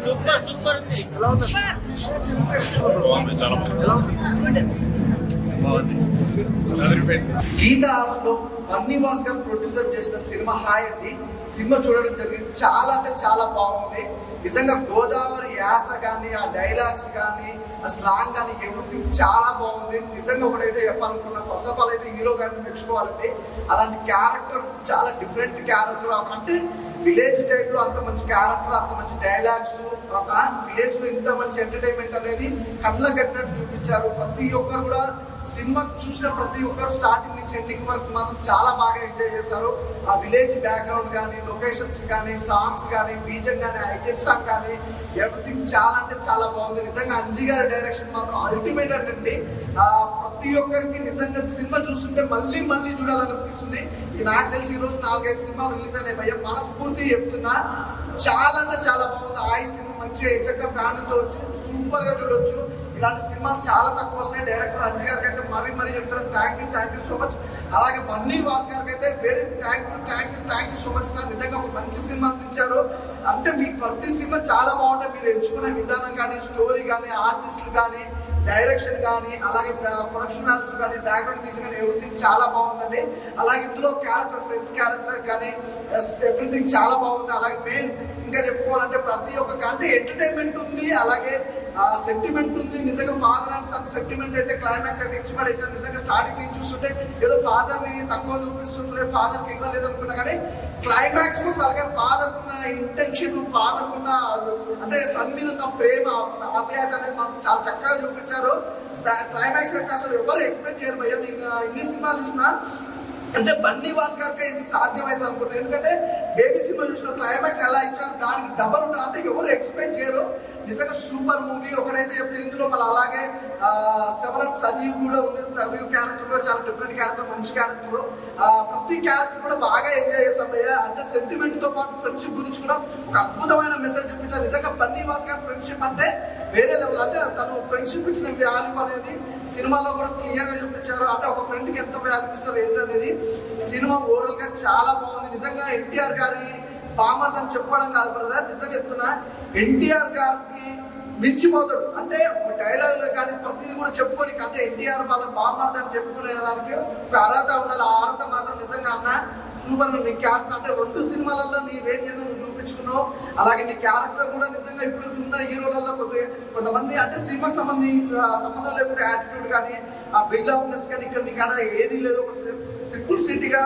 Super super ఉంది. ఎలా ఉంది? గీతా ఆర్ట్స్ లో బన్నీ భాస్కర్ ప్రొడ్యూసర్ చేసిన సినిమా హాయ్ అండి. సినిమా చూడడం జరిగింది. చాలా అంటే చాలా బాగుంది. నిజంగా గోదావరి యాస కానీ, ఆ డైలాగ్స్ కానీ, ఆ స్లాంగ్ కానీ ఎవ్రీథింగ్ చాలా బాగుంది. నిజంగా ఒకటైతే చెప్పాలనుకున్నా, ఫస్ట్ ఆఫ్ ఆల్ అయితే హీరో గారిని మెచ్చుకోవాలండి. అలాంటి క్యారెక్టర్ చాలా డిఫరెంట్ క్యారెక్టర్. అంటే విలేజ్ టైప్ లో అంత మంచి క్యారెక్టర్, అంత మంచి డైలాగ్స్, ఒక విలేజ్ లో ఇంత మంచి ఎంటర్టైన్మెంట్ అనేది కళ్ళ కట్టినట్టు చూపించారు. ప్రతి ఒక్కరు కూడా సినిమా చూసిన ప్రతి ఒక్కరు స్టార్టింగ్ నుంచి ఎండింగ్ వరకు మాత్రం చాలా బాగా ఎంజాయ్ చేశారు. ఆ విలేజ్ బ్యాక్గ్రౌండ్ కానీ, లొకేషన్స్ కానీ, సాంగ్స్ కానీ, బీజం కానీ, ఐటెమ్ సాంగ్ కానీ ఎవ్రీథింగ్ చాలా అంటే చాలా బాగుంది. నిజంగా అంజీ గారి డైరెక్షన్ మాత్రం అల్టిమేట్ అండి. ప్రతి ఒక్కరికి నిజంగా సినిమా చూస్తుంటే మళ్ళీ మళ్ళీ చూడాలనిపిస్తుంది. నాకు తెలిసి ఈ రోజు 4-5 సినిమాలు రిలీజ్ అయినాయి భయ్య. మనస్ఫూర్తి చెప్తున్నా, చాలా అంటే చాలా బాగుంది. ఆ సినిమా మంచిగా చక్కగా ఫ్యామిలీతో వచ్చి సూపర్ గా చూడొచ్చు. ఇలాంటి సినిమాలు చాలా తక్కువ వస్తాయి. డైరెక్టర్ అంజీ గారికి అయితే మరీ చెప్తారు థ్యాంక్ యూ సో మచ్. అలాగే బన్నీ వాస్ గారికి అయితే very thank you so much sir. నిజంగా ఒక మంచి సినిమా అందించారు. అంటే మీ ప్రతి సినిమా చాలా బాగుంటాయి. మీరు ఎంచుకునే విధానం కానీ, స్టోరీ కానీ, ఆర్టిస్టులు కానీ, డైరెక్షన్ కానీ, అలాగే ప్రొడక్షన్ వాల్యూస్ కానీ, బ్యాక్గ్రౌండ్ మ్యూజిక్ కానీ ఎవ్రీథింగ్ చాలా బాగుందండి. అలాగే ఇందులో ఫ్రెండ్స్ క్యారెక్టర్ కానీ ఎవ్రీథింగ్ చాలా బాగుంది. అలాగే మెయిన్ ఇంకా చెప్పుకోవాలంటే ప్రతి ఒక్క అంటే ఎంటర్టైన్మెంట్ ఉంది, అలాగే సెంటిమెంట్ ఉంది. నిజంగా ఫాదర్ అండ్ సన్ సెంటిమెంట్ అయితే క్లైమాక్స్ అయితే ఇచ్చి పడేసారు. నిజంగా స్టార్టింగ్ నుంచి చూస్తుంటే ఏదో ఫాదర్ ని తక్కువ చూపిస్తుంటే, ఫాదర్ కి ఇవ్వలేదు అనుకున్నా, కానీ క్లైమాక్స్ కు సరిగా ఫాదర్ కున్న ఇంటెన్షన్, ఫాదర్ కున్న అంటే సన్ మీద ఉన్న ప్రేమ, ఆప్యాయత అనేది మాకు చాలా చక్కగా చూపించారు. క్లైమాక్స్ అంటే అసలు ఎవరు ఎక్స్పెక్ట్ చేయరు భయ్య. నేను ఇన్ని సినిమాలు చూసినా అంటే బన్నీ వాస్ గారికి ఇది సాధ్యమైంది అనుకుంటున్నాను. ఎందుకంటే బేబీ సినిమా చూసిన క్లైమాక్స్ ఎలా ఇచ్చారు దానికి డబల్ ఉంటుంది. అంటే ఎవరు ఎక్స్పెక్ట్ చేయరు. నిజంగా సూపర్ మూవీ. ఒకరైతే చెప్తే ఇందులో మళ్ళీ అలాగే సెవెన్ సంజీవ్ కూడా ఉంది. సంజీవ్ క్యారెక్టర్ కూడా చాలా డిఫరెంట్ క్యారెక్టర్, మంచి క్యారెక్టర్. ప్రతి క్యారెక్టర్ కూడా బాగా ఎంజాయ్ చేస్తాం భయ్య. అంటే సెంటిమెంట్ తో పాటు ఫ్రెండ్షిప్ గురించి కూడా ఒక అద్భుతమైన మెసేజ్ చూపించారు. నిజంగా బన్నీ వాస్ గారి ఫ్రెండ్షిప్ అంటే వేరే లెవెల్. అంటే తను ఫ్రెండ్షిప్ ఇచ్చిన వాల్యూ అనేది సినిమాలో కూడా క్లియర్ గా చూపించారు. అంటే ఒక ఫ్రెండ్ కి ఎంత వాల్యూ ఇస్తారు ఏంటనేది సినిమా ఓవరాల్ గా చాలా బాగుంది. నిజంగా ఎన్టీఆర్ గారి బామర్ది అని చెప్పడం కాదు బ్రదర్, నిజంగా చెప్తున్నా, ఎన్టీఆర్ గారికి మించిపోతాడు. అంటే ఒక డైలాగ్ కానీ ప్రతిదీ కూడా చెప్పుకొని, అంటే ఎన్టీఆర్ వాళ్ళ బామర్ది అని చెప్పుకునే దానికి ఒక అర్హత ఉండాలి. ఆ అర్హత మాత్రం నిజంగా అన్న సూపర్. నీ క్యారెక్టర్ అంటే 2 సినిమాలలో నీ రేంజ్ ఏదో నువ్వు చూపించుకున్నావు. అలాగే నీ క్యారెక్టర్ కూడా నిజంగా ఇప్పుడు ఉన్న హీరోలలో కొంతమంది అంటే సినిమాకి సంబంధం లేకుండా యాటిట్యూడ్ కానీ, ఆ బిల్డప్నెస్ కానీ ఇక్కడ నీకు అలా ఏది లేదు. ఒక సింపుల్ సిటీగా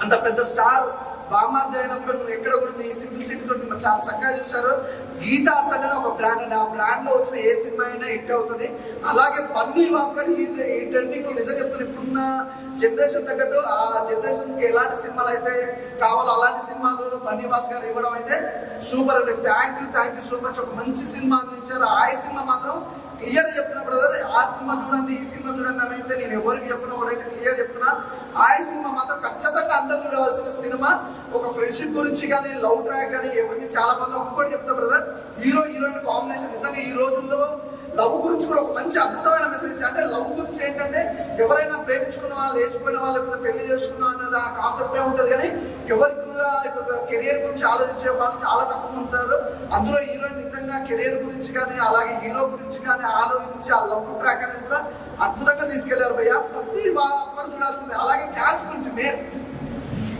అంత పెద్ద స్టార్ బామార్ది అయినా కూడా నువ్వు ఎక్కడ కూడా నీ సింపుల్ సిటీ తోటి చాలా చక్కగా చూశారు. గీతా ఆర్ట్స్ అనేది ఒక బ్రాండ్ అండి. ఆ బ్రాండ్ లో వచ్చిన ఏ సినిమా అయినా హిట్ అవుతుంది. అలాగే బన్నీ వాస్ గారు ఈ ట్రెండింగ్ లో నిజంగా చెప్తున్నా, ఇప్పుడున్న జనరేషన్ తగ్గట్టు ఆ జనరేషన్ కి ఎలాంటి సినిమాలు అయితే కావాలో అలాంటి సినిమాలు బన్నీ వాస్ గారు ఇవ్వడం అయితే సూపర్ అండి. Thank you so much. ఒక మంచి సినిమా అందించారు. ఆ సినిమా మాత్రం క్లియర్ చెప్తున్నా బ్రదర్, ఆ సినిమా చూడండి, ఈ సినిమా చూడండి అని అయితే నేను ఎవరికి చెప్పినా ఒకటైతే క్లియర్ చెప్తున్నా. ఆ సినిమా మాత్రం ఖచ్చితంగా అందరూ చూడవలసిన సినిమా. ఒక ఫ్రెండ్షిప్ గురించి కానీ, లవ్ ట్రాక్ కానీ ఎవరికి చాలా మంది ఒక్కొక్కటి చెప్తా బ్రదర్. హీరోయిన్ కాంబినేషన్ నిజంగా ఈ రోజుల్లో లవ్ గురించి కూడా ఒక మంచి అద్భుతమైన మెసేజ్. అంటే లవ్ గురించి ఏంటంటే ఎవరైనా ప్రేమించుకున్న వాళ్ళు, లేచిపోయిన వాళ్ళు, లేకపోతే పెళ్లి చేసుకున్నా అన్నది ఆ కాన్సెప్టే ఉంటుంది. కానీ ఎవరికి కూడా కెరియర్ గురించి ఆలోచించే వాళ్ళు చాలా తక్కువ ఉంటారు. అందులో హీరోయిన్ నిజంగా కెరియర్ గురించి కానీ, అలాగే హీరో గురించి కానీ ఆలోచించి ఆ లవ్ ట్రాక్ అనేది కూడా అద్భుతంగా తీసుకెళ్లారు భయ్య. ప్రతి ఒక్కరు చూడాల్సిందే. అలాగే క్యాస్ట్ గురించి మెయిన్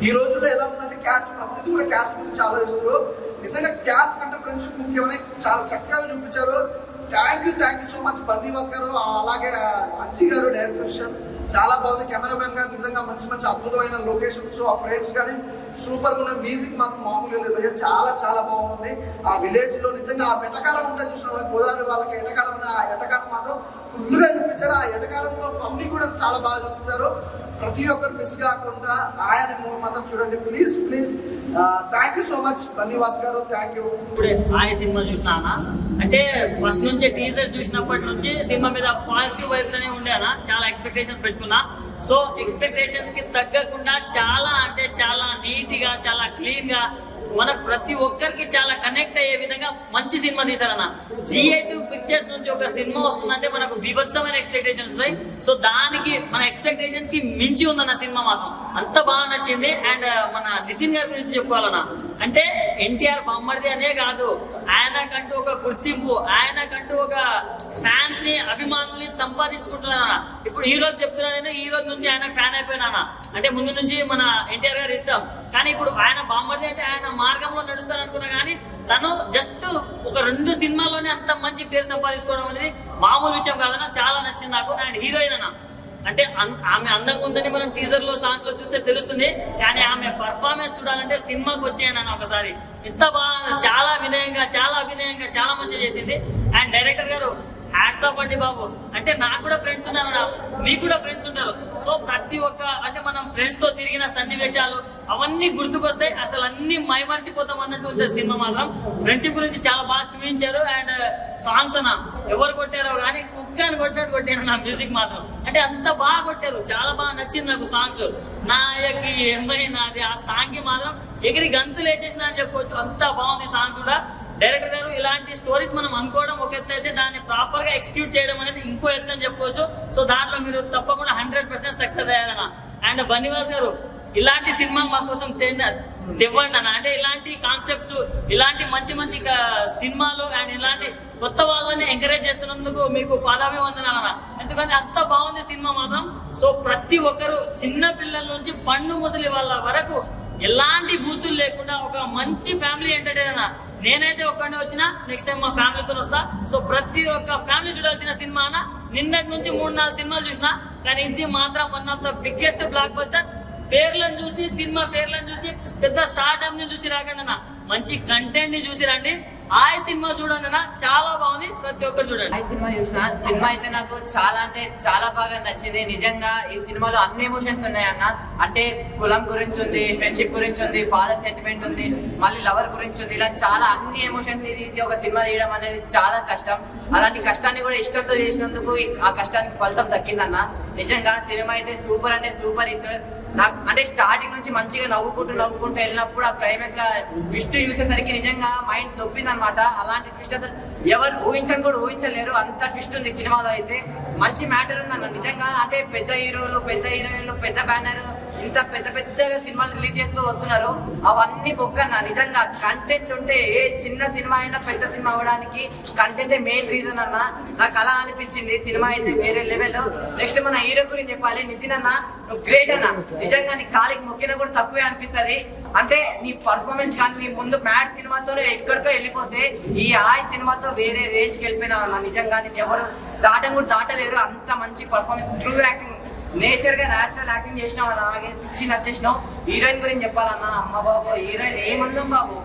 ఈ రోజుల్లో ఎలా ఉందంటే క్యాస్ట్ ప్రతిదీ కూడా క్యాస్ట్ గురించి ఆలోచిస్తారు. నిజంగా క్యాస్ట్ కంటే ఫ్రెండ్షిప్ ముఖ్యమని చాలా చక్కగా చూపించారు. Thank you so much Bunny Vas గారు. అలాగే అంజీ గారు డైరెక్షన్ చాలా బాగుంది. కెమెరామెన్ గారు నిజంగా మంచి అద్భుతమైన లొకేషన్స్, ఆ ఫ్రేమ్స్ కానీ సూపర్ గా ఉన్న. మ్యూజిక్ మాత్రం మామూలుగా లేదు, చాలా బాగుంది. ఆ విలేజ్ లో నిజంగా ఆ ఎటకారం ఉంటుంది చూసిన గోదావరి వాళ్ళకి ఎటకారం ఉంది. ఆ ఎటకారం మాత్రం ఫుల్ గా చూపించారు. ఆ ఎటకారంలో అన్ని కూడా చాలా బాగా చూపించారు. ప్రతి ఒక్కరు మిస్ కాకుండా ఆయన మూవీ మాత్రం చూడండి please. Thank you so much Bunny Vas గారు. Thank you. ఇప్పుడే ఆ సినిమా చూసినా అంటే ఫస్ట్ నుంచి టీజర్ చూసినప్పటి నుంచి సినిమా మీద పాజిటివ్ వైబ్స్ అనేవి ఉండేనా, చాలా ఎక్స్పెక్టేషన్స్ పెట్టుకున్నా. సో ఎక్స్పెక్టేషన్స్ కి తగ్గకుండా చాలా అంటే చాలా నీట్ గా, చాలా క్లీన్ గా, మన ప్రతి ఒక్కరికి చాలా కనెక్ట్ అయ్యే విధంగా మంచి సినిమా తీశారన్న. GA2 పిక్చర్స్ నుంచి ఒక సినిమా వస్తుందంటే మనకు బీభత్సమైన ఎక్స్పెక్టేషన్స్ ఉంటాయి. సో దానికి మన ఎక్స్పెక్టేషన్స్ కి మించి ఉందన్న సినిమా మాత్రం అంత బాగా నచ్చింది. అండ్ మన నితిన్ గారి గురించి చెప్పుకోవాలన్నా, అంటే ఎన్టీఆర్ బామ్మర్ది అనే కాదు, ఆయనకంటూ ఒక గుర్తింపు, ఆయనకంటూ ఒక ఫ్యాన్స్ ని అభిమానుల్ని సంపాదించుకుంటున్నాను. ఇప్పుడు ఈ రోజు చెప్తున్నా, నేను ఈ రోజు నుంచి ఆయన ఫ్యాన్ అయిపోయినా. అంటే ముందు నుంచి మన ఎన్టీఆర్ గారు ఇష్టం, కానీ ఇప్పుడు ఆయన బామ్మర్ది అంటే ఆయన మార్గంలో నడుస్తారు అనుకున్నా, కానీ తను జస్ట్ ఒక 2 సినిమాల్లోనే అంత మంచి పేరు సంపాదించుకోవడం అనేది మామూలు విషయం కాదన్న. చాలా నచ్చింది నాకు. అండ్ హీరోయిన్ అన్న, అంటే ఆమె అందంగా ఉందని మనం టీజర్ లో సాంగ్స్ లో చూస్తే తెలుస్తుంది, కానీ ఆమె పర్ఫార్మెన్స్ చూడాలంటే సినిమాకి వచ్చేయండి అన్న ఒకసారి. ఇంత బాగా, చాలా వినయంగా, చాలా అభినయంగా, చాలా మంచిగా చేసింది. అండ్ డైరెక్టర్ గారు హ్యాట్స్ ఆఫ్ అండి బాబు. అంటే నాకు కూడా ఫ్రెండ్స్ ఉన్నారు, మీకు కూడా ఫ్రెండ్స్ ఉంటారు. సో ప్రతి ఒక్క, అంటే మనం ఫ్రెండ్స్ తో తిరిగిన సన్నివేశాలు అవన్నీ గుర్తుకొస్తాయి, అసలు అన్ని మైమర్చిపోతాం అన్నట్టు ఉంటుంది సినిమా మాత్రం. ఫ్రెండ్షిప్ గురించి చాలా బాగా చూపించారు. అండ్ సాంగ్స్ అన్న ఎవరు కొట్టారో కానీ కుక్క అని కొట్టినట్టు కొట్టారు నా మ్యూజిక్ మాత్రం. అంటే అంత బాగా కొట్టారు, చాలా బాగా నచ్చింది నాకు సాంగ్స్. నాయకి ఏమైనాది ఆ సాంగ్ కి మాత్రం ఎగిరి గంతులు వేసేసిన అని చెప్పవచ్చు, అంత బాగుంది సాంగ్స్ కూడా. డైరెక్టర్ గారు ఇలాంటి స్టోరీస్ మనం అనుకోవడం ఒక ఎత్తు అయితే, దాన్ని ప్రాపర్ గా ఎగ్జిక్యూట్ చేయడం అనేది ఇంకో ఎత్తు అని చెప్పుకోవచ్చు. సో దాంట్లో మీరు తప్పకుండా 100% సక్సెస్ అయ్యారన్న. అండ్ బన్నివాస్ గారు ఇలాంటి సినిమాలు మా కోసం తెవ్వండి అన్న. అంటే ఇలాంటి కాన్సెప్ట్స్, ఇలాంటి మంచి మంచి సినిమాలు అండ్ ఇలాంటి కొత్త వాళ్ళని ఎంకరేజ్ చేస్తున్నందుకు మీకు పాదాభివందనాలన్న. ఎందుకంటే అంత బాగుంది సినిమా మాత్రం. సో ప్రతి ఒక్కరు, చిన్న పిల్లల నుంచి పండు ముసలి వాళ్ళ వరకు ఎలాంటి బూతులు లేకుండా ఒక మంచి ఫ్యామిలీ ఎంటర్టైనర్. నేనైతే ఒక్కడే వచ్చినా, నెక్స్ట్ టైం మా ఫ్యామిలీతో వస్తా. సో ప్రతి ఒక్క ఫ్యామిలీ చూడాల్సిన సినిమా అన్న. నిన్నటి నుంచి 3-4 సినిమాలు చూసినా, కానీ ఇది మాత్రం one of the biggest block buster. పేర్లను చూసి, సినిమా పేర్లను చూసి, పెద్ద స్టార్టప్ ని చూసి రాకండి అన్న, మంచి కంటెంట్ ని చూసి రండి. ఆ సినిమా చూడండి అన్న, చాలా బాగుంది, ప్రతి ఒక్కరు చూడండి. ఆ సినిమా చూసిన, సినిమా అయితే నాకు చాలా అంటే చాలా బాగా నచ్చింది. నిజంగా ఈ సినిమాలో అన్ని ఎమోషన్స్ ఉన్నాయన్న. అంటే కులం గురించి ఉంది, ఫ్రెండ్షిప్ గురించి ఉంది, ఫాదర్ సెంటిమెంట్ ఉంది, మళ్ళీ లవర్ గురించి ఉంది, ఇలా చాలా అన్ని ఎమోషన్స్. ఇది ఒక సినిమా తీయడం అనేది చాలా కష్టం. అలాంటి కష్టాన్ని కూడా ఇష్టంతో చేసినందుకు ఆ కష్టానికి ఫలితం దక్కిందన్న. నిజంగా సినిమా అయితే సూపర్ అంటే సూపర్ హిట్. నాకు అంటే స్టార్టింగ్ నుంచి మంచిగా నవ్వుకుంటూ వెళ్ళినప్పుడు ఆ క్లైమాక్స్ ట్విస్ట్ చూసేసరికి నిజంగా మైండ్ దొబ్బింది అనమాట. అలాంటి ట్విస్ట్ అసలు ఎవరు ఊహించలేరు, అంత ట్విస్ట్ ఉంది సినిమాలో. అయితే మంచి మ్యాటర్ ఉందన్న నిజంగా. అంటే పెద్ద హీరోలు, పెద్ద హీరోయిన్లు, పెద్ద బ్యానర్, ఇంత పెద్దగా సినిమాలు రిలీజ్ చేస్తూ వస్తున్నారు. అవన్నీ బొక్కన్న. నిజంగా కంటెంట్ ఉంటే ఏ చిన్న సినిమా అయినా పెద్ద సినిమా అవ్వడానికి కంటెంటే మెయిన్ రీజన్ అన్న. నాకు అలా అనిపించింది. సినిమా అయితే వేరే లెవెల్. నెక్స్ట్ మన హీరో గురించి చెప్పాలి. నితిన్ అన్న గ్రేట్ అన్న. నిజంగా నీ కాలికి మొక్కినా కూడా తక్కువే అనిపిస్తుంది. అంటే నీ పర్ఫార్మెన్స్ కానీ, నీ ముందు మ్యాట్ సినిమాతోనే ఎక్కడికో వెళ్ళిపోతే, ఈ ఆయి సినిమాతో వేరే రేంజ్కి వెళ్ళిపోయినావు అన్న. నిజంగా నేను ఎవరు దాటలేరు, అంత మంచి పర్ఫార్మెన్స్. ట్రూ యాక్టింగ్, నేచర్ గా న్యాచురల్ యాక్టింగ్ చేసినావు అన్న. అలాగే పిచ్చి నచ్చేసినావు. హీరోయిన్ గురించి చెప్పాలన్నా, అమ్మ బాబు హీరోయిన్ ఏమందం బాబు.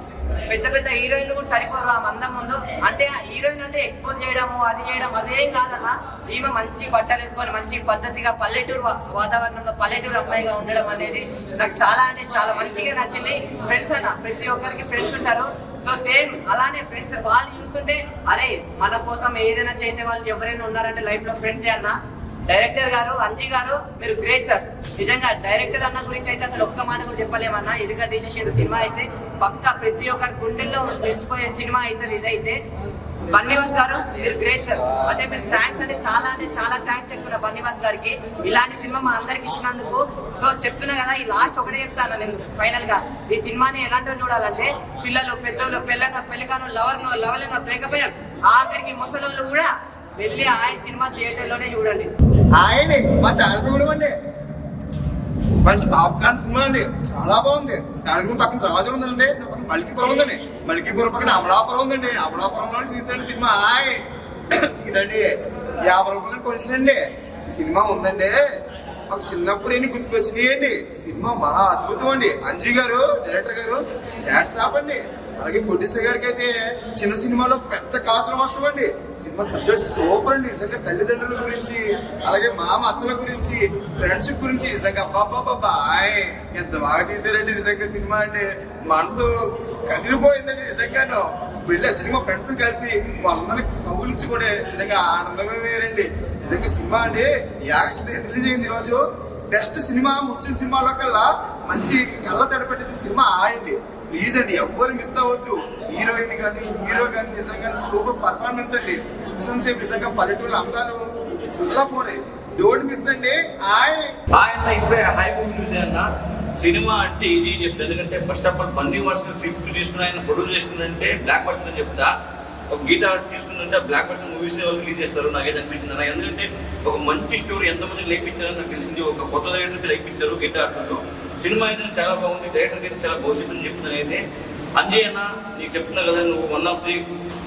పెద్ద హీరోయిన్లు కూడా సరిపోరు ఆ మందం ముందు. అంటే హీరోయిన్ అంటే ఎక్స్పోజ్ చేయడము, అది చేయడం అదేం కాదన్న. ఈమె మంచి బట్టలు వేసుకొని మంచి పద్ధతిగా పల్లెటూరు వాతావరణంలో పల్లెటూరు అమ్మాయిగా ఉండడం అనేది నాకు చాలా అంటే చాలా మంచిగా నచ్చింది. ఫ్రెండ్స్ అన్న, ప్రతి ఒక్కరికి ఫ్రెండ్స్ ఉంటారు. సో సేమ్ అలానే ఫ్రెండ్స్ వాళ్ళు చూస్తుంటే, అరే మన కోసం ఏదైనా చేసే వాళ్ళు ఎవరైనా ఉన్నారంటే లైఫ్ లో ఫ్రెండ్సే అన్న. డైరెక్టర్ గారు, అంజీ గారు, మీరు గ్రేట్ సార్. నిజంగా డైరెక్టర్ అన్న గురించి అయితే అసలు ఒక్క మాట కూడా చెప్పలేమన్నా. ఇదిగా తీసేసాడు సినిమా అయితే పక్క ప్రతి ఒక్కరి గుండెల్లో నిలిచిపోయే సినిమా అవుతుంది ఇదైతే. బన్నివాస్ గారు, మీరు గ్రేట్ సార్. అంటే మీరు థ్యాంక్స్ అంటే చాలా థ్యాంక్స్ చెప్తున్నా బన్నివాస్ గారికి, ఇలాంటి సినిమా మా అందరికి ఇచ్చినందుకు. సో చెప్తున్నా కదా, ఈ లాస్ట్ ఒకటే చెప్తాను నేను ఫైనల్ గా. ఈ సినిమాని ఎలాంటి చూడాలంటే, పిల్లలు, పెద్దోళ్ళు, పెళ్ళికాను, లవర్లను, బ్రేకప్ అయ్యారు, ఆఖరికి ముసలోళ్ళు కూడా వెళ్ళి ఆ సినిమా థియేటర్ లోనే చూడండి. ఆయనే మా తాలపి కూడా అండి, మంచి పాప్కార్న్ సినిమా అండి, చాలా బాగుంది. దాని పక్కన రాజు ఉందండి, నా పక్కన మల్కీపురం ఉందండి, మల్కీపురం పక్కన అమలాపురం ఉందండి, అమలాపురంలో తీసాడు సినిమా. ఇదండి 50 రూపాయలు కొనిసినండి సినిమా ఉందండి. మాకు చిన్నప్పుడు ఎన్ని గుర్తుకొచ్చినాయండి. సినిమా మహా అద్భుతం అండి. అంజీ గారు, డైరెక్టర్ గారు హ్యాట్స్ ఆఫ్ అండి. అలాగే ప్రొడ్యూసర్ గారికి అయితే చిన్న సినిమాలో పెద్ద కాసులు వర్షం అండి. సినిమా సబ్జెక్ట్ సూపర్ అండి. నిజంగా తల్లిదండ్రుల గురించి, అలాగే మామ అత్తల గురించి, ఫ్రెండ్షిప్ గురించి నిజంగా అబ్బాబ్బాబ్బా ఎంత బాగా తీసారండి. నిజంగా సినిమా అంటే మనసు కదిలిపోయిందండి. నిజంగాను వెళ్ళి వచ్చి మా ఫ్రెండ్స్ కలిసి వాళ్ళందరినీ కబులించుకునే నిజంగా ఆనందమే వేరండి. నిజంగా సినిమా అండి రిలీజ్ అయింది ఈరోజు. బెస్ట్ సినిమా, ముచ్చిన సినిమాలో కల్లా మంచి కళ్ళ తడపెట్టిన సినిమా ఆయండి. ప్లీజ్ అండి ఎవ్వరు మిస్ అవ్వద్దు. హీరోయిన్ కానీ హీరో కానీ నిజంగా సూపర్ పర్ఫార్మెన్స్ అండి. చూసిన సేపు నిజంగా పల్లెటూరు అందాలు చాలా పోయి. డోంట్ మిస్ అండి. ఆయన ఇప్పుడే హై మూవీ చూసాయన్న. సినిమా అంటే ఇది చెప్తా, ఎందుకంటే first of all Bunny version script తీసుకుని ఆయన ప్రొడ్యూస్ చేసుకుంటే బ్లాక్ బస్టర్ అని చెప్తా. ఒక గీతా తీసుకుంటే బ్లాక్ బస్టర్ మూవీస్ రిలీజ్ చేస్తారు నాకైతే అనిపిస్తుంది అన్న. ఎందుకంటే ఒక మంచి స్టోరీ ఎంతమంది లేపించారని నాకు తెలిసింది. ఒక కొత్త డైరెక్టర్కి లేపించారు గీతా ఆడుతుంటూ. సినిమా అయితే చాలా బాగుంది, డైరెక్టర్కి అయితే చాలా భవిష్యత్తు అని చెప్తున్నాను. అయితే అంజయ్ అన్న నీకు చెప్తున్నా కదా, నువ్వు one of the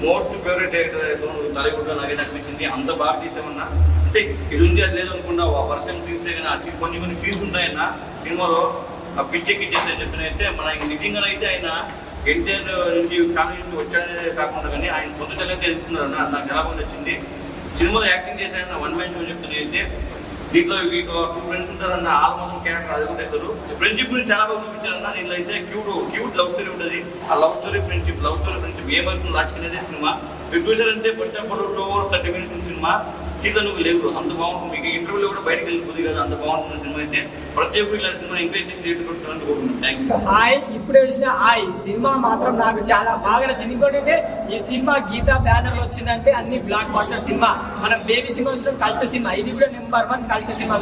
most favourite director అయితే నువ్వు టాలీవుడ్లో నాకైతే అనిపించింది. అంత బాగా తీసామన్నా. అంటే ఇది ఉంది అది లేదు అనుకున్నా, వర్షం సీన్స్ కానీ కొన్ని సీన్స్ ఉంటాయన్న సినిమాలో పిచ్చెక్కిచ్చేసి చెప్పినైతే మన నిజంగానైతే ఆయన ఎన్టీఆర్ నుంచి ఫ్యామిలీ నుంచి వచ్చాడనే కాకుండా కానీ ఆయన సొంత తల్లి తెలుపుతున్నారన్న. నాకు చాలా బాగా నచ్చింది. సినిమాలో యాక్టింగ్ చేశారన్న. వన్ మ్యాన్ షో చెప్తున్నా అయితే దీంట్లో 2 ఫ్రెండ్స్ ఉంటారన్న. ఆల్ మాత్రం క్యారెక్టర్ అది కూడా వేస్తారు. ఫ్రెండ్షిప్ గురించి చాలా బాగా చూపించారన్న. దీంట్లో అయితే క్యూట్ లవ్ స్టోరీ ఉంటుంది. ఆ లవ్ స్టోరీ ఫ్రెండ్షిప్ ఏమవుతుంది లాస్ట్ అనేది సినిమా. మీరు చూసారంటే first of all 2 hours 30 minutes ఉంది సినిమా. సీట్లో నువ్వు లేవు, అంత బాగుంటుంది. మీకు ఇంటర్వ్యూలో కూడా బయటకు వెళ్ళిపోతుంది కదా, అంత బాగుంటుంది సినిమా. అయితే ప్రతి ఒక్కరు ఇలా సినిమా ఎంకరేజ్ చేసి రేటు కొట్టుకోవాలని కోరుకుంటున్నాను. Thank you. హాయ్, ఇప్పుడే వచ్చిన హాయ్ సినిమా మాత్రం నాకు చాలా బాగా నచ్చింది. ఇంకోటి అంటే ఈ సినిమా గీతా బ్యానర్ లో వచ్చిందంటే అన్ని బ్లాక్ బాస్టర్ సినిమా. మనం బేబీ సినిమా వచ్చిన కల్ట్ సినిమా, ఇది కూడా నెంబర్ 1 కల్ట్ సినిమా.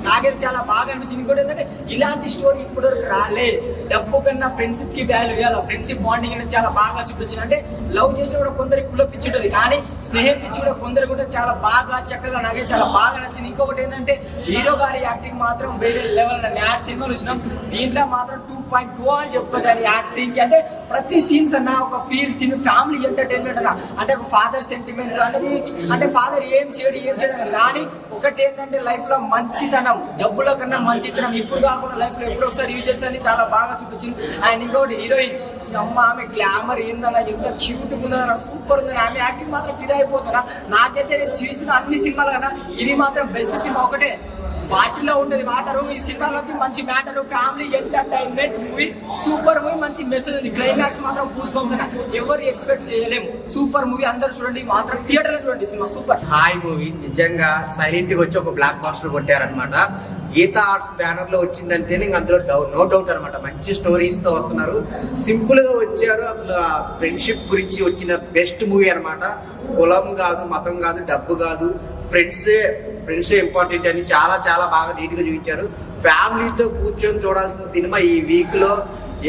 నాకైతే చాలా బాగా అనిపించింది. ఇంకోటి ఏంటంటే ఇలాంటి స్టోరీ ఇప్పుడు రాలే. డబ్బు కన్నా ఫ్రెండ్షిప్ కి వాల్యూ ఇవ్వాలి. ఫ్రెండ్షిప్ బాండింగ్ అనేది చాలా బాగా చూపించింది. అంటే లవ్ చేసిన కూడా కొందరికి కుల పిచ్చి ఉంటుంది, కానీ స్నేహం పిచ్చి కూడా కొందరు కూడా చాలా బాగా చక్కగా నాకైతే చాలా బాగా నచ్చింది. ఇంకొకటి ఏంటంటే హీరో గారి యాక్టింగ్ మాత్రం వేరే లెవెల్. మ్యాట్ సినిమా చూసినాం, దీంట్లో మాత్రం 2.2 అని చెప్పుకోవచ్చు ఆయన యాక్టింగ్ కి. అంటే ప్రతి సీన్స్ అన్న ఒక ఫీల్ సీన్, ఫ్యామిలీ ఎంటర్టైన్మెంట్ అన్న. అంటే ఒక ఫాదర్ సెంటిమెంట్ అనేది, అంటే ఫాదర్ ఏం చేయడం కానీ ఒకటి ఏంటంటే లైఫ్ లో మంచితనం, డబ్బుల కన్నా మంచితనం ఇప్పుడు కాకుండా లైఫ్ లో ఎప్పుడో ఒకసారి యూజ్ చేస్తే చాలా బాగా చూపించింది. అండ్ ఇంకొకటి హీరోయిన్ అమ్మ, ఆమె గ్లామర్ ఏందన్నా, ఎంత క్యూట్ ఉందన్న, సూపర్ ఉందన్న. ఆమె యాక్టింగ్ మాత్రం ఫిదా అయిపోతున్నా. నాకైతే నేను చూసిన అన్ని సినిమాల కన్నా ఇది మాత్రం బెస్ట్ సినిమా. ఒకటే వాటిలో ఉండేది వాటరు. ఈ సినిమాలో మంచి matter, family entertainment movie, super movie, మంచి మెసేజ్ ఉంది. క్లైమాక్స్ మాత్రం గూస్ బంప్స్ అన్న, ఎవరు ఎక్స్పెక్ట్ చేయలేము. సూపర్ మూవీ, అందరూ చూడండి, మాత్రం థియేటర్లో చూడండి సినిమా సూపర్. హాయ్ మూవీ నిజంగా సైలెంట్ గా వచ్చి ఒక బ్లాక్ బాస్టర్ కొట్టారనమాట. గీతా ఆర్ట్స్ బ్యానర్ లో వచ్చిందంటే నీకు అందులో నో డౌట్ అనమాట. మంచి స్టోరీస్ తో వస్తున్నారు, సింపుల్ గా వచ్చారు. అసలు ఫ్రెండ్షిప్ గురించి వచ్చిన బెస్ట్ మూవీ అనమాట. కులం కాదు, మతం కాదు, డబ్బు కాదు, ఫ్రెండ్సే ఇంపార్టెంట్ అని చాలా బాగా నీట్గా చూపించారు. ఫ్యామిలీతో కూర్చొని చూడాల్సిన సినిమా ఈ వీక్ లో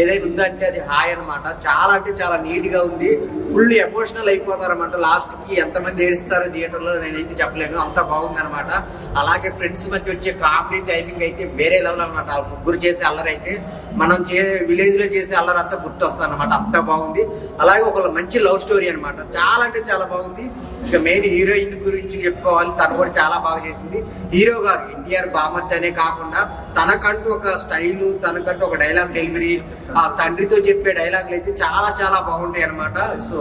ఏదైనా ఉందంటే అది హాయ్ అనమాట. చాలా అంటే చాలా నీట్గా ఉంది. ఫుల్ ఎమోషనల్ అయిపోతారన్నమాట. లాస్ట్కి ఎంతమంది ఏడుస్తారో థియేటర్లో నేనైతే చెప్పలేను, అంత బాగుంది అనమాట. అలాగే ఫ్రెండ్స్ మధ్య వచ్చే కామెడీ టైమింగ్ అయితే వేరే లెవెల్ అనమాట. ముగ్గురు చేసే అల్లరి అయితే మనం విలేజ్లో చేసే అల్లరి అంతా గుర్తొస్తుంది అనమాట, అంత బాగుంది. అలాగే ఒక మంచి లవ్ స్టోరీ అనమాట. చాలా అంటే చాలా బాగుంది. ఇక మెయిన్ హీరోయిన్ గురించి చెప్పుకోవాలి, తను కూడా చాలా బాగా చేసింది. హీరో గారు ఎన్టీఆర్ బామర్ది అనే కాకుండా తనకంటూ ఒక స్టైలు, తనకంటూ ఒక డైలాగ్ డెలివరీ, ఆ తండ్రితో చెప్పే డైలాగులు అయితే చాలా బాగుంటాయి అనమాట. సో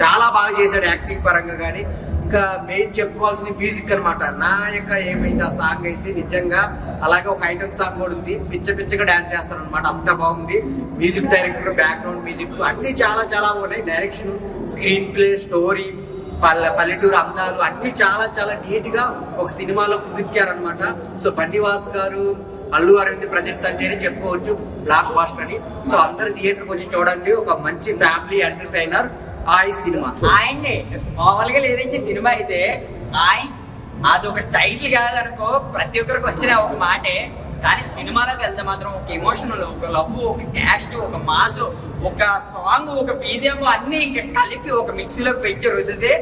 చాలా బాగా చేశాడు యాక్టింగ్ పరంగా. కానీ ఇంకా మెయిన్ చెప్పుకోవాల్సింది మ్యూజిక్ అనమాట. నాయక ఏమైంది ఆ సాంగ్ అయితే నిజంగా. అలాగే ఒక ఐటమ్ సాంగ్ కూడా ఉంది, పిచ్చగా డాన్స్ చేస్తారు అనమాట, అంత బాగుంది. మ్యూజిక్ డైరెక్టర్, బ్యాక్గ్రౌండ్ మ్యూజిక్ అన్ని చాలా బాగున్నాయి. డైరెక్షన్, స్క్రీన్ ప్లే, స్టోరీ, పల్లెటూరు అందాలు అన్ని చాలా నీట్ గా ఒక సినిమాలో కుదిర్చారనమాట. సో బన్నీవాస్ గారు, అల్లు అరవింద్ ప్రజెంట్స్ అంటేనే చెప్పుకోవచ్చు బ్లాక్ బాస్టర్ అని. సో అందరు థియేటర్కి వచ్చి చూడండి, ఒక మంచి ఫ్యామిలీ ఎంటర్టైనర్ ఆయ్ సినిమా. ఆయనే మామూలుగా లేదంటే సినిమా అయితే అదొక టైటిల్ కాదనుకో, ప్రతి ఒక్కరికి వచ్చిన ఒక మాటే. కానీ సినిమాలోకి వెళ్తే మాత్రం ఒక ఎమోషనల్, ఒక లవ్, ఒక క్యాస్ట్, ఒక మాస్, ఒక సాంగ్, ఒక బీజిఎం అన్ని ఇంకా కలిపి ఒక మిక్సీలో పెట్టి రుద్దితే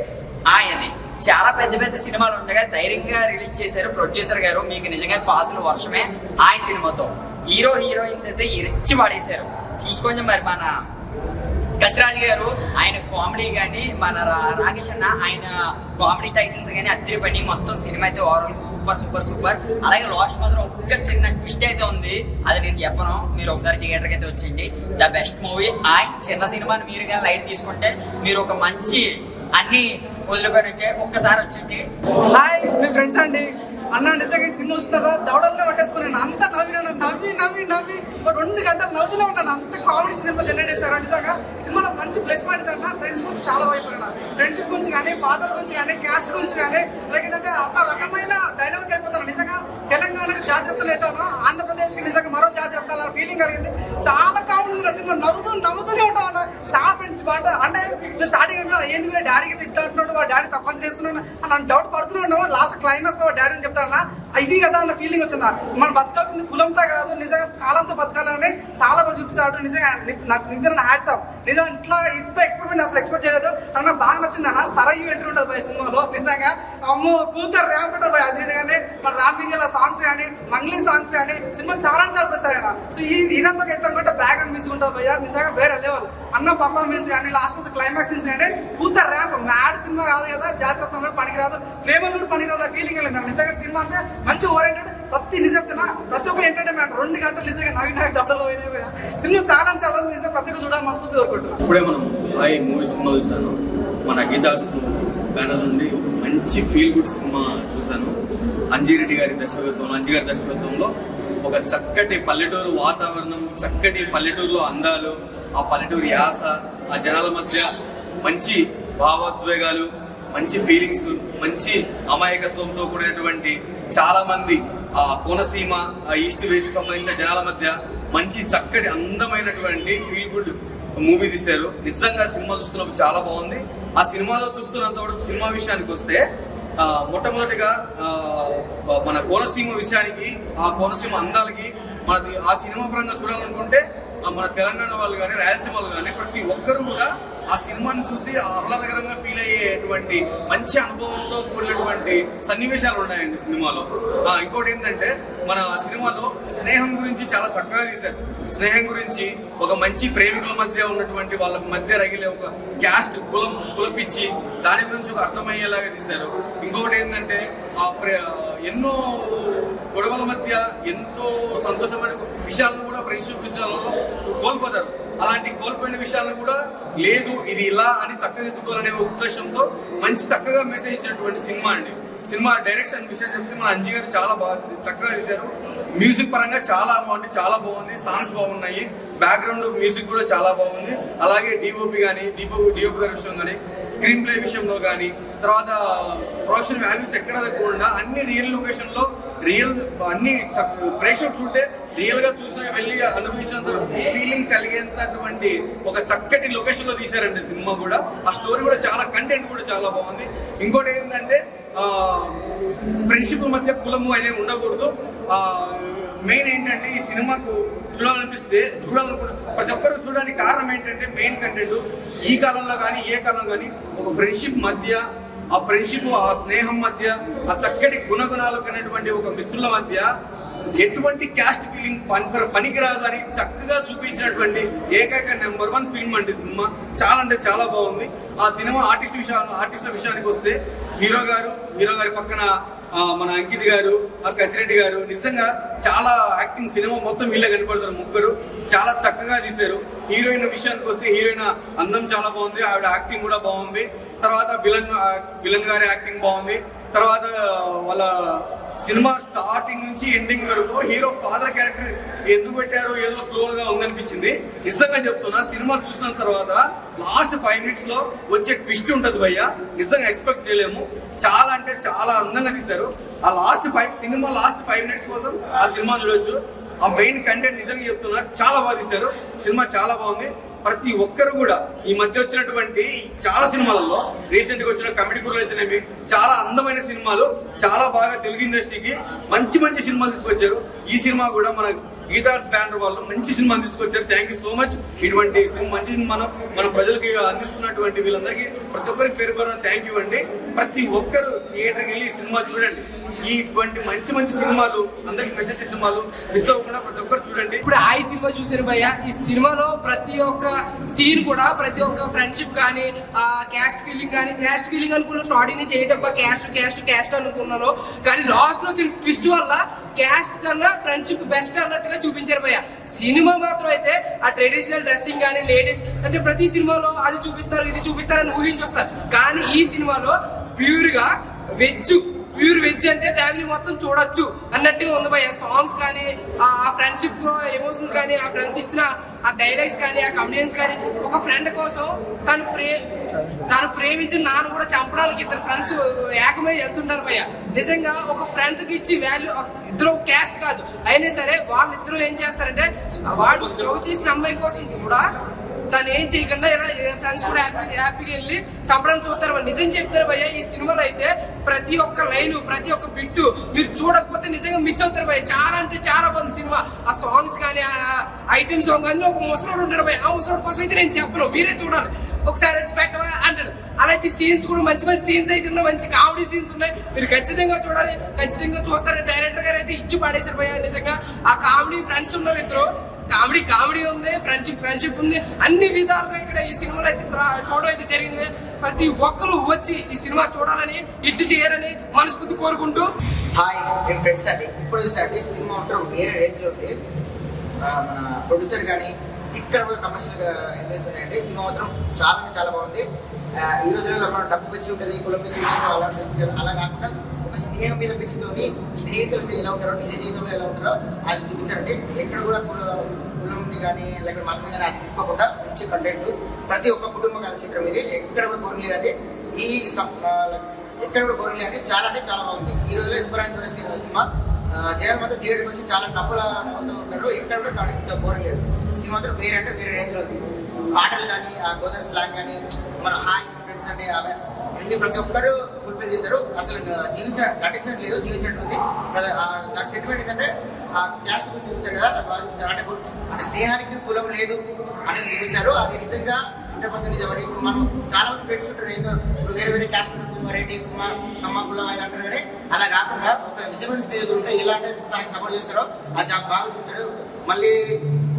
ఆయనది. చాలా పెద్ద సినిమాలు ఉండగా ధైర్యంగా రిలీజ్ చేశారు ప్రొడ్యూసర్ గారు. మీకు నిజంగా కావాల్సిన వర్షమే ఆయన సినిమాతో. హీరోయిన్స్ అయితే ఇచ్చి పడేశారు. చూసుకోండి మరి మన కసిరాజ్ గారు, ఆయన కామెడీ కానీ, మన రాకేష్ అన్న ఆయన కామెడీ టైటిల్స్ కానీ అద్దరి పని. మొత్తం సినిమా అయితే ఓవరాల్ సూపర్. అలాగే లాస్ట్ మాత్రం ఒక్క చిన్న ట్విస్ట్ అయితే ఉంది, అది నేను చెప్పను, మీరు ఒకసారి థియేటర్కి అయితే వచ్చేయండి. ద బెస్ట్ మూవీ చిన్న సినిమాని మీరు కానీ లైట్ తీసుకుంటే మీరు ఒక మంచి అన్ని వదిలిపోయినట్టే. ఒక్కసారి వచ్చింది. హాయ్, మీ ఫ్రెండ్స్ అండి. అన్న నిజంగా సినిమా వస్తున్నారా దవడల్లో పట్టేసుకున్నాను. అంత నవ్వి ఒక 2 గంటలు నవ్వుతూనే ఉంటాను. అంత కామెడీ సినిమా జనరేట్ చేశారు. నిజంగా సినిమాలో మంచి ప్లేస్ పాయింట్ అన్న. ఫ్రెండ్స్ గురించి చాలా భయపడినా, ఫ్రెండ్షిప్ గురించి కానీ, ఫాదర్ గురించి కానీ, క్యాస్ట్ గురించి కానీ, లేదంటే ఒక రకమైన డైనామిక్ అయిపోతాను. నిజంగా తెలంగాణకు జాగ్రత్తలు ఏంటానో ఆంధ్రప్రదేశ్కి నిజంగా మరో జాగ్రత్త ఫీలింగ్ కలిగింది. చాలా కామెడీ సినిమా సినిమా నవ్వుతూనే ఉంటాం అన్న. చాలా ఫ్రెండ్స్ అంటే స్టార్టింగ్ ఏంది డాడీకి ఇట్లా అంటున్నాడు, వాడు డాడీ తప్ప చేస్తున్నాడు అని డౌట్ పడుతూనే ఉన్నాము. లాస్ట్ క్లైమాక్స్ లో డాడీ అని చెప్తారన్నా ఇది కదా అన్న ఫీలింగ్ వచ్చిందా. మనం బతకాల్సింది కులంతో కాదు, నిజంగా కాలంతో బతకాలని చాలా బాగా చూపించాడు. నిజంగా నిజంగా హ్యాట్స్ ఆఫ్. నిజంగా ఇట్లా ఇంత ఎక్స్పెరిమెంట్ అసలు ఎక్స్పెక్ట్ చేయలేదు. నాకు బాగా నచ్చింది అన్న. సరయు ఎంట్రీ ఉంటుంది భయ సినిమాలో. నిజంగా అమ్మో కూతురు ర్యాంప్ ఉంటుంది భయ. అదే కానీ మన రామ్ మిరియాల సాంగ్స్ కానీ మంగ్లీ సాంగ్స్ కానీ సినిమా చాలా ప్లస్ ఆయన. సో ఇదంతా ఎత్తుకుంటే బ్యాక్ అండ్ మిస్ ఉంటుంది భయ. నిజంగా వేరే లెవెల్ అన్న పర్ఫార్మెన్స్ కానీ లాస్ట్ క్లైమాక్స్ సీన్స్ కానీ కూతురు ర్యాంప్. మ్యాడ్ సినిమా కాదు కదా, జాతరత్నం కూడా పనికిరాదు, ప్రేమలు కూడా పనికిరాదు ఫీలింగ్ వెళ్ళింది. నిజంగా సినిమా అంటే మంచి ఓరియంటెడ్ ప్రతి నిజం ప్రతి ఒక్క ఎంటర్టైన్మెంట్ 2 గంటలు నిజంగా నవీన దొడ్డలో పోయినా సినిమా చాలా నిజంగా ప్రతి ఒక్క చూడాలి మనస్ఫూర్తి కోరుకుంటున్నాను. ఇప్పుడే మనం హాయ్ మూవీ సినిమా చూసాను. మన గీతార్స్ బ్యానర్ నుండి ఒక మంచి ఫీల్ గుడ్ సినిమా చూశాను. అంజిరెడ్డి గారి దర్శకత్వంలో ఒక చక్కటి పల్లెటూరు వాతావరణం, చక్కటి పల్లెటూరులో అందాలు, ఆ పల్లెటూరు యాస, ఆ జనాల మధ్య మంచి భావోద్వేగాలు, మంచి ఫీలింగ్స్, మంచి అమాయకత్వంతో కూడినటువంటి చాలా మంది ఆ కోనసీమ, ఆ ఈస్ట్ వెస్ట్ సంబంధించిన జనాల మధ్య మంచి చక్కటి అందమైనటువంటి ఫీల్ గుడ్ మూవీ తీశారు. నిజంగా సినిమా చూస్తున్నప్పుడు చాలా బాగుంది. ఆ సినిమాలో చూస్తున్నంత వరకు సినిమా విషయానికి వస్తే మొట్టమొదటిగా మన కోనసీమ విషయానికి, ఆ కోనసీమ అందాలకి మనది ఆ సినిమా పరంగా చూడాలనుకుంటే మన తెలంగాణ వాళ్ళు కానీ రాయలసీమ వాళ్ళు కానీ ప్రతి ఒక్కరు కూడా ఆ సినిమాని చూసి ఆహ్లాదకరంగా ఫీల్ అయ్యేటువంటి మంచి అనుభవంతో కూడినటువంటి సన్నివేశాలు ఉన్నాయండి సినిమాలో. ఇంకోటి ఏంటంటే మన సినిమాలో స్నేహం గురించి చాలా చక్కగా తీశారు. స్నేహం గురించి, ఒక మంచి ప్రేమికుల మధ్య ఉన్నటువంటి వాళ్ళ మధ్య రగిలే ఒక క్యాస్ట్ కులపిచ్చి దాని గురించి ఒక అర్థమయ్యేలాగా తీశారు. ఇంకొకటి ఏంటంటే ఎన్నో గొడవల మధ్య ఎంతో సంతోషమైన విషయాలను కూడా ఫ్రెండ్షిప్ విషయాలలో కోల్పోతారు. అలాంటి కోల్పోయిన విషయాలను కూడా లేదు ఇది ఇలా అని చక్కదిద్దుకోవాలనే ఉద్దేశంతో మంచి చక్కగా మెసేజ్ ఇచ్చినటువంటి సినిమా అండి. సినిమా డైరెక్షన్ విషయం చెప్తే మన అంజీ గారు చాలా బాగా చక్కగా చేశారు. మ్యూజిక్ పరంగా చాలా బాగుంది. సాంగ్స్ బాగున్నాయి, బ్యాక్గ్రౌండ్ మ్యూజిక్ కూడా చాలా బాగుంది. అలాగే డిఓపి గారి విషయం కానీ, స్క్రీన్ ప్లే విషయంలో కానీ, తర్వాత ప్రొడక్షన్ వాల్యూస్ ఎక్కడ తగ్గకుండా అన్ని రియల్ లొకేషన్లో అన్ని ప్రేక్షకులు చూస్తే రియల్ గా చూసిన వెళ్ళి అనుభవించినంత ఫీలింగ్ కలిగేంతటువంటి ఒక చక్కటి లొకేషన్ లో తీశారండి సినిమా కూడా. ఆ స్టోరీ కూడా చాలా, కంటెంట్ కూడా చాలా బాగుంది. ఇంకోటి ఏంటంటే ఫ్రెండ్షిప్ మధ్య కులము అనేది ఉండకూడదు. మెయిన్ ఏంటంటే ఈ సినిమాకు చూడాలనుకుంటే ప్రతి ఒక్కరు చూడడానికి కారణం ఏంటంటే మెయిన్ కంటెంట్ ఈ కాలంలో కానీ ఏ కాలంలో కానీ ఒక ఫ్రెండ్షిప్ మధ్య, ఆ ఫ్రెండ్షిప్, ఆ స్నేహం మధ్య, ఆ చక్కటి గుణగుణాలు కనేటువంటి ఒక మిత్రుల మధ్య ఎటువంటి క్యాస్ట్ ఫీలింగ్ పనికిరాదు అని చక్కగా చూపించినటువంటి ఏకైక నెంబర్ 1 ఫిల్మ్ అండి సినిమా. చాలా అంటే చాలా బాగుంది. ఆ సినిమా ఆర్టిస్టుల విషయానికి వస్తే హీరో గారి పక్కన మన అంకిత్ గారు, కసిరెడ్డి గారు నిజంగా చాలా యాక్టింగ్, సినిమా మొత్తం వీళ్ళే కనపడతారు. ముగ్గురు చాలా చక్కగా తీశారు. హీరోయిన్ విషయానికి వస్తే హీరోయిన్ అందం చాలా బాగుంది, ఆవిడ యాక్టింగ్ కూడా బాగుంది. తర్వాత విలన్ గారి యాక్టింగ్ బాగుంది. తర్వాత వాళ్ళ సినిమా స్టార్టింగ్ నుంచి ఎండింగ్ వరకు హీరో ఫాదర్ క్యారెక్టర్ ఎందుకు పెట్టారో ఏదో స్లోగా ఉందనిపించింది. నిజంగా చెప్తున్నా, సినిమా చూసిన తర్వాత లాస్ట్ 5 minutes లో వచ్చే ట్విస్ట్ ఉంటుంది భయ్య, నిజంగా ఎక్స్పెక్ట్ చేయలేము. చాలా అంటే చాలా అందంగా తీశారు. ఆ లాస్ట్ 5 minutes కోసం ఆ సినిమా చూడొచ్చు. ఆ మెయిన్ కంటెంట్ నిజంగా చెప్తున్నా చాలా బాగా తీశారు. సినిమా చాలా బాగుంది. ప్రతి ఒక్కరు కూడా ఈ మధ్య వచ్చినటువంటి చాలా సినిమాలలో, రీసెంట్ గా వచ్చిన కమిటీ గురులు అయితేనేమి, చాలా అందమైన సినిమాలు, చాలా బాగా తెలుగు ఇండస్ట్రీకి మంచి సినిమాలు తీసుకొచ్చారు. ఈ సినిమా కూడా మన గీతార్స్ బ్యానర్ వాళ్ళు మంచి సినిమాని తీసుకొచ్చారు. Thank you so much. ఇటువంటి మంచి సినిమాను మన ప్రజలకి అందిస్తున్నటువంటి వీళ్ళందరికీ ప్రతి ఒక్కరికి పేరు థ్యాంక్ యూ అండి. ప్రతి ఒక్కరు థియేటర్కి వెళ్ళి ఈ సినిమా చూడండి. ఇటువంటి మంచి సినిమాలు, అందరికి మెసేజ్ సినిమాలు మిస్ అవ్వకుండా ప్రతి ఒక్కరు చూడండి. ఇప్పుడు ఆ సినిమా చూసారు భయ్య. ఈ సినిమాలో ప్రతి ఒక్క సీన్ కూడా, ప్రతి ఒక్క ఫ్రెండ్షిప్ కానీ, ఆ క్యాస్ట్ ఫీలింగ్ అనుకున్న స్టార్టింగ్ నుంచి ఏంటబ్బా క్యాస్ట్ అనుకున్నాను. కానీ లాస్ట్ లో వచ్చిన ట్విస్ట్ వల్ల క్యాస్ట్ కన్నా ఫ్రెండ్షిప్ బెస్ట్ అన్నట్టుగా చూపించారు భయ్య. సినిమా మాత్రం అయితే ఆ ట్రెడిషనల్ డ్రెస్సింగ్ కానీ, లేడీస్ అంటే ప్రతి సినిమాలో అది చూపిస్తారు ఇది చూపిస్తారని ఊహించి వస్తారు. కానీ ఈ సినిమాలో ప్యూర్ వెజ్ అంటే ఫ్యామిలీ మొత్తం చూడొచ్చు అన్నట్టుగా ఉంది భయ్య. సాంగ్స్ కానీ, ఆ ఫ్రెండ్షిప్ ఎమోషన్స్ కానీ, ఆ ఫ్రెండ్స్ ఇచ్చిన ఆ డైలాగ్స్ కానీ, ఆ కమెడియన్స్ కానీ, ఒక ఫ్రెండ్ కోసం తను ప్రేమించిన నాన్న కూడా చంపడానికి 2 ఫ్రెండ్స్ ఏకమై వెళ్తుంటారు భయ్య. నిజంగా ఒక ఫ్రెండ్ కి ఇచ్చి వాల్యూ ఇద్దరు క్యాస్ట్ కాదు అయినా సరే వాళ్ళిద్దరూ ఏం చేస్తారంటే వాడు లవ్ చేసిన అమ్మాయి కోసం కూడా తను ఏం చేయకుండా ఫ్రెండ్స్ కూడా హ్యాపీగా వెళ్ళి చంపడానికి చూస్తారు. నిజం చెప్తారు భయ్య, ఈ సినిమాలో అయితే ప్రతి ఒక్క లైన్ ప్రతి ఒక్క బిట్టు మీరు చూడకపోతే నిజంగా మిస్ అవుతారు భయ్య. చాలా అంటే చాలా బాగుంది సినిమా. ఆ సాంగ్స్ కానీ ఐటమ్ సాంగ్ కానీ ఒక ముసలోడు ఉంటాడు భయ్య, ఆ ముసలోడు కోసం అయితే నేను చెప్పను, మీరే చూడాలి. ఒకసారి వచ్చి పెట్టవా అంటాడు. అలాంటి సీన్స్ కూడా మంచి మంచి సీన్స్ అయితే ఉన్నాయి, మంచి కామెడీ సీన్స్ ఉన్నాయి. మీరు ఖచ్చితంగా చూడాలి, ఖచ్చితంగా చూస్తారు. డైరెక్టర్ గారు అయితే ఇచ్చి పడేశారు భయ్య. నిజంగా ఆ కామెడీ ఫ్రెండ్స్ ఉన్నారు ఇద్దరు, కామెడీ ఉంది, ఫ్రెండ్షిప్ ఉంది, అన్ని విధాలుగా ఇక్కడ ఈ సినిమాలో అయితే చూడడం అయితే జరిగింది. ప్రతి ఒక్కరు వచ్చి ఈ సినిమా చూడాలని హిట్ చేయాలని మనస్ఫూర్తి కోరుకుంటూ. హాయ్, మేము ఫ్రెండ్స్ అండి. ఇప్పుడు చూసండి సినిమా మాత్రం వేరే రేంజ్ లో ఉంది. మన ప్రొడ్యూసర్ కానీ ఇక్కడ కూడా కమర్షియల్ గా చేస్తున్నాయండి. సినిమా మాత్రం చాలా అంటే చాలా బాగుంది. ఈ రోజుల్లో మన డబ్బు పిచ్చి ఉంటుంది, కులం పిచ్చి అలా కాకుండా ఒక స్నేహం మీద పిచ్చితోని స్నేహితులతో ఎలా ఉంటారో, నిజ జీవితంలో ఎలా ఉంటారో అది చూపించారండి. ఎక్కడ కూడా కులంని కానీ లేకపోతే మతం కానీ అది తీసుకోకుండా మంచి కంటెంట్. ప్రతి ఒక్క కుటుంబ కథ చిత్రం ఇది. ఎక్కడ కూడా బోరింగ్ లేదండి. ఎక్కడ కూడా బోరింగ్ లేదండి. చాలా అంటే చాలా బాగుంది. ఈ రోజులో ఎప్పుడైనా చూడే సినిమా జనాలు మాత్రం థియేటర్కి వచ్చి చాలా నవ్వుతూ ఉంటారు. ఎక్కడ కూడా బోరింగ్ లేదు. సినిమా మాత్రం వేరే అంటే వేరే రేంజ్లో ఉంది. పాటలు కానీ ఆ గోదావరి స్లాంగ్ కానీ మన హాయ్ ఫ్రెండ్స్ అంటే అన్ని ప్రతి ఒక్కరు ఫుల్ఫిల్ చేశారు. అసలు నటించట్లేదు, జీవించట్లేదు. నాకు సెంటిమెంట్ ఏంటంటే ఆ క్యాస్ట్ గురించి చూపించారు కదా, అది బాగా చూపించారు. అంటే స్నేహానికి కులం లేదు అనేది చూపించారు. అది నిజంగా 100% నిజమండి. ఇప్పుడు మనం చాలా మంది ఫ్రెండ్స్ ఉంటారు, ఏదో వేరే వేరే క్యాస్ట్ కుమార్ రెడ్డి కుమార్ కమ్మ కులం అది అంటారు. కానీ అలా కాకుండా ఒక నిజమైన స్నేహితులు ఉంటే ఎలా అంటే తనకి సపోర్ట్ చేస్తారో అది బాగా చూపించాడు. మళ్ళీ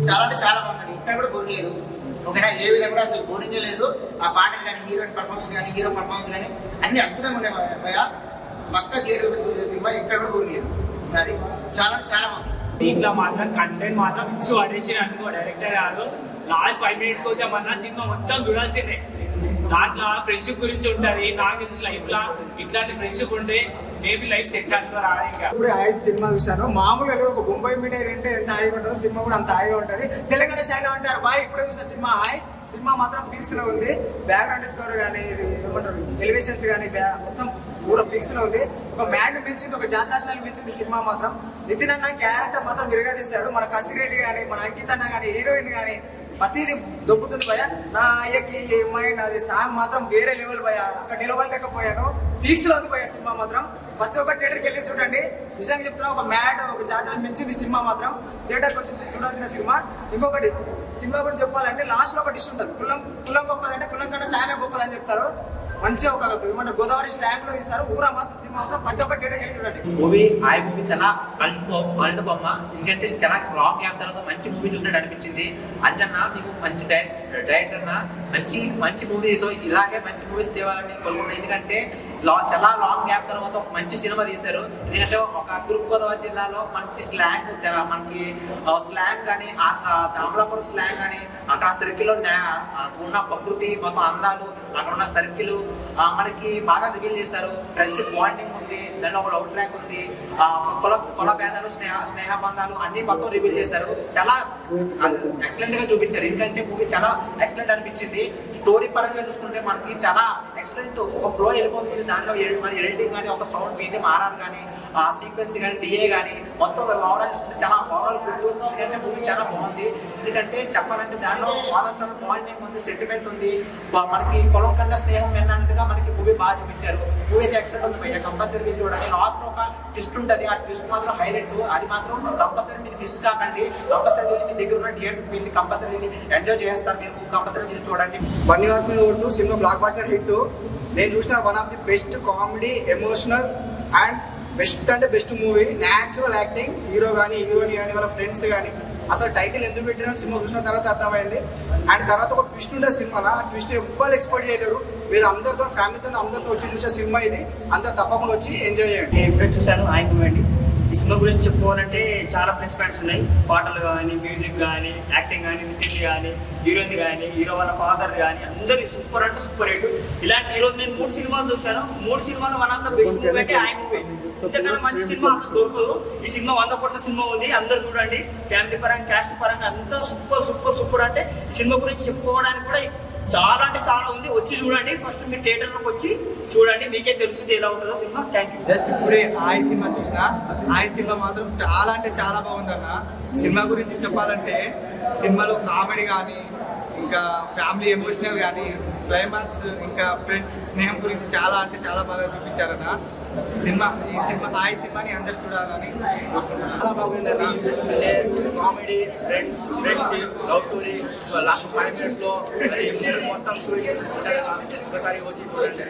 చాలా అంటే చాలా బాగుందండి. ఇక్కడ కూడా బోరింగ్ లేదు. ఓకేనా, ఏ విధంగా కూడా అసలు బోరింగే లేదు. ఆ పాటలు కానీ హీరోయిన్ పర్ఫార్మెన్స్ కానీ హీరో పర్ఫార్మెన్స్ కానీ అన్ని అద్భుతంగా ఉండే భయ. పక్క థియేటర్ గురించి చూసే సినిమా ఎక్కడ కూడా బోరింగ్ లేదు. అది చాలా అంటే చాలా బాగుంది. దీంట్లో మాత్రం కంటెంట్ మాత్రం ఇచ్చి పడేసి అనుకో డైరెక్టర్ గారు. లాస్ట్ 5 minutes వచ్చామన్నా సినిమా మొత్తం చూడాల్సిందే. దాంట్లో ఫ్రెండ్షిప్ గురించి ఉంటుంది. నాకు తెలిసి లైఫ్ లా ఇట్లాంటి ఫ్రెండ్షిప్ ఉంటే మేబీ లైఫ్ సెట్ అనుకో. ఇప్పుడు సినిమా చూసాను. మామూలుగా ఒక బొంబాయి మీడియా అంటే ఎంత హాయిగా ఉంటుందో సినిమా కూడా అంత హాయిగా ఉంటుంది. తెలంగాణ స్టైల్లో అంటారు బాయ్. ఇప్పుడు చూసిన సినిమా హాయ్. సినిమా మాత్రం పీక్స్ లో ఉంది. బ్యాక్గ్రౌండ్ స్కోర్ కానీ ఏమంటారు ఎలివేషన్స్ కానీ మొత్తం కూడా పీక్స్ లో ఉంది. ఒక మ్యాడ్ మించింది, ఒక జాతరత్నాలు మించింది సినిమా మాత్రం. నితిన్ అన్న క్యారెక్టర్ మాత్రం విరగదీశాడు. మన కసిరెడ్డి కానీ మన అంకిత్ అన్న కానీ హీరోయిన్ కానీ ప్రతిది దొబ్బుతుంది భయ. నా అయ్యకి ఏమైనా అది సాంగ్ మాత్రం వేరే లెవెల్ భయ. అక్కడ నిలబడలేకపోయాను. పీక్స్ లో ఉంది భయ సినిమా మాత్రం. ప్రతి ఒక్క థియేటర్కి వెళ్ళి చూడండి. నిజంగా చెప్తున్నా, ఒక మ్యాడ్ ఒక జాతర మించింది సినిమా మాత్రం. థియేటర్కి వచ్చి చూడాల్సిన సినిమా. ఇంకొకటి సినిమా గురించి చెప్పాలంటే లాస్ట్ లో ఒక డిష్ ఉంటుంది. కులం గొప్పదంటే కులం కన్నా సామే గొప్పదని చెప్తారు. మంచిగా ఒక ఏమంటారు గోదావరి స్లాంగ్ లో తీస్తారు. ఊరా మాసం సినిమా మాత్రం ప్రతి ఒక్క థియేటర్కి వెళ్ళి చూడండి. మూవీ చాలా కల్ట్ బొమ్మ. ఎందుకంటే చాలా లాంగ్ గ్యాప్ తర్వాత మంచి మూవీ చూసినట్టు అనిపించింది. అంజన్న నీకు మంచి డైరెక్టర్ మంచి మూవీస్ ఇలాగే మంచి మూవీస్ తేవాలని కోరుకుంటున్నాను. ఎందుకంటే చాలా లాంగ్ గ్యాప్ తర్వాత ఒక మంచి సినిమా తీశారు. ఎందుకంటే ఒక తూర్పుగోదావరి జిల్లాలో మంచి స్లాంగ్, మనకి స్లాంగ్ కానీ అమలాపురం స్లాంగ్ కానీ అక్కడ సర్కిల్లో ఉన్న ప్రకృతి మొత్తం అందాలు, అక్కడ ఉన్న సర్కిల్ మనకి బాగా రివీల్ చేశారు. ఫ్రెండ్షిప్ బాండింగ్ ఉంది, దానిలో ఒక లవ్ ట్రాక్ ఉంది, కుల భేదాలు స్నేహ బంధాలు అన్ని మొత్తం రివీల్ చేశారు. చాలా ఎక్సలెంట్ గా చూపించారు. ఎందుకంటే మూవీ చాలా ఎక్సలెంట్ అనిపించింది. స్టోరీ పరంగా చూసుకుంటే మనకి చాలా ఎక్సలెంట్ ఒక ఫ్లో వెళ్ళిపోతుంది. దాంట్లో మన ఎడిటింగ్ కానీ ఒక సౌండ్ బీజం ఆర్ఆర్ కానీ సీక్వెన్స్ కానీ డిఏ కానీ మొత్తం ఓవరాల్ చూసుకుంటే చాలా ఓవరాల్ గుడ్. ఎందుకంటే మూవీ చాలా బాగుంది. ఎందుకంటే చెప్పాలంటే దాంట్లో ఫాదర్స్ బాండింగ్ ఉంది, సెంటిమెంట్ ఉంది, మనకి పొలం కన్నా స్నేహం విన్నట్టుగా మనకి మూవీ బాగా చూపించారు. మూవీ అయితే ఎక్సలెంట్ ఉంది భయ్య. కంపల్సరీ మీరు చూడండి. లాస్ట్ ఒక ట్విస్ట్ ఉంటుంది. ఆ ట్విస్ట్ మాత్రం హైలైట్. అది మాత్రం కంపల్సరీ మీరు మిస్ కాకండి. కంపల్సరీ మీ దగ్గర ఉన్న థియేటర్కి వెళ్ళి కంపల్సరీ ఎంజాయ్ చేస్తారు. మీరు కంపల్సరీ మీరు చూడండి. బన్నీవాస్ మీద ఓటు సినిమా బ్లాక్ బస్టర్ హిట్. నేను చూసిన one of the best comedy, emotional and best అంటే best movie. Natural acting, hero కానీ హీరోయిన్ కానీ వాళ్ళ ఫ్రెండ్స్ కానీ. అసలు టైటిల్ ఎందుకు పెట్టినా సినిమా చూసిన తర్వాత అర్థమైంది. అండ్ తర్వాత ఒక ట్విస్ట్ ఉండే సినిమాలో ఆ ట్విస్ట్ ఎవ్వరు ఎక్స్పెక్ట్ చేయలేరు. మీరు అందరితో ఫ్యామిలీతో అందరితో వచ్చి చూసే సినిమా ఇది. అందరు తప్పకుండా వచ్చి ఎంజాయ్ చేయండి. నేను ఇప్పుడే చూశాను హాయ్ మూవీ. ఈ సినిమా గురించి చెప్పుకోవాలంటే చాలా ప్లస్ పాయింట్స్ ఉన్నాయి. పాటలు కానీ, మ్యూజిక్ కానీ, యాక్టింగ్ కానీ, నితిన్ కానీ, హీరోయిన్ కానీ, హీరో వాళ్ళ ఫాదర్ కానీ అందరూ సూపర్ అంటే సూపర్ హిట్. ఇలాంటి ఈరోజు నేను 3 సినిమాలు చూశాను. 3 సినిమాలు one of the best movie అంటే హాయ్ మూవీ. ఇంతకన్నా మంచి సినిమా అసలు దొరకదు. ఈ సినిమా 100 కోట్ల సినిమా ఉంది. అందరు చూడండి. ఫ్యామిలీ పరంగా, క్యాస్ట్ పరంగా అంతా సూపర్ సూపర్ సూపర్. అంటే ఈ సినిమా గురించి చెప్పుకోవడానికి కూడా చాలా అంటే చాలా ఉంది. వచ్చి చూడండి, ఫస్ట్ మీరు థియేటర్లోకి వచ్చి చూడండి, మీకే తెలుస్తుంది ఎలా ఉంటుందో సినిమా. Thank you. జస్ట్ ఇప్పుడే ఆయి సినిమా చూసిన, ఆయి సినిమా మాత్రం చాలా అంటే చాలా బాగుందన్న. సినిమా గురించి చెప్పాలంటే సినిమాలో కామెడీ కానీ, ఇంకా ఫ్యామిలీ ఎమోషనల్ కానీ, క్లైమాక్స్, ఇంకా ఫ్రెండ్ స్నేహం గురించి చాలా అంటే చాలా బాగా చూపించారన్న. ఈ సినిమాని అందరు చూడాలని చాలా బాగుందండి. అంటే comedy, friendship, love story, last 5 minutes లో మొత్తం ఒకసారి వచ్చి చూడండి.